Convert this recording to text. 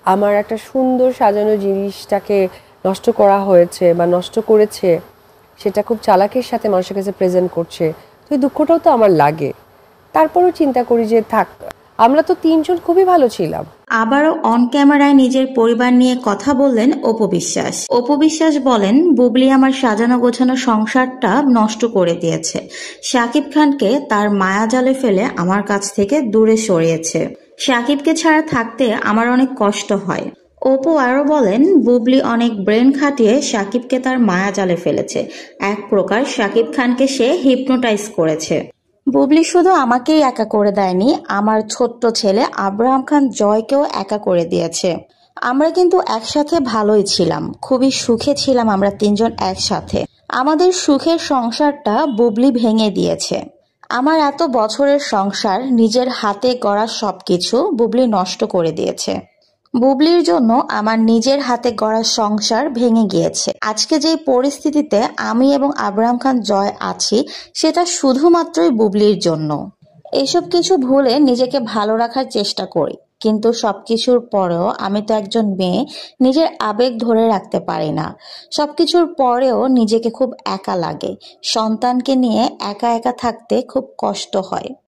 আমার একটা সুন্দর সাজানো জিনিসটাকে নষ্ট করা হয়েছে বা নষ্ট করেছে, সেটা খুব চালাকির সাথে মানুষের কাছে প্রেজেন্ট করছে। তো এই দুঃখটাও তো আমার লাগে। তারপরেও চিন্তা করি যে থাক, আমরা তো তিনজন খুবই ভালো ছিলাম। আবারও অন ক্যামেরায় নিজের পরিবার নিয়ে কথা বললেন অপু বিশ্বাস। অপু বিশ্বাস বলেন, বুবলি আমার সাজানো গোছানো সংসারটা নষ্ট করে দিয়েছে। শাকিব খানকে তার মায়াজালে ফেলে আমার কাছ থেকে দূরে সরিয়েছে। শাকিবকে ছাড়া থাকতে আমার অনেক কষ্ট হয়। অপু আরো বলেন, বুবলি অনেক ব্রেন খাটিয়ে শাকিবকে তার মায়াজালে ফেলেছে। এক প্রকার শাকিব খানকে সে হিপনোটাইজ করেছে। বুবলি শুধু আমাকেই একা করে দেয়নি, আমার ছোট্ট ছেলে আব্রাহাম খান জয়কেও একা করে দিয়েছে। আমরা কিন্তু একসাথে ভালোই ছিলাম, খুবই সুখে ছিলাম আমরা তিনজন একসাথে। আমাদের সুখের সংসারটা বুবলি ভেঙে দিয়েছে। আমার এত বছরের সংসার, নিজের হাতে গড়া সবকিছু বুবলি নষ্ট করে দিয়েছে। বুবলির জন্য আমার নিজের হাতে গড়া সংসার ভেঙে গিয়েছে। আজকে যেই পরিস্থিতিতে আমি এবং আব্রাহাম খান জয় আছি, সেটা শুধুমাত্রই বুবলির জন্য। এসব কিছু ভুলে নিজেকে ভালো রাখার চেষ্টা করি, কিন্তু সবকিছুর পরেও আমি তো একজন মেয়ে, নিজের আবেগ ধরে রাখতে পারি না। সবকিছুর পরেও নিজেকে খুব একা লাগে। সন্তানকে নিয়ে একা একা থাকতে খুব কষ্ট হয়।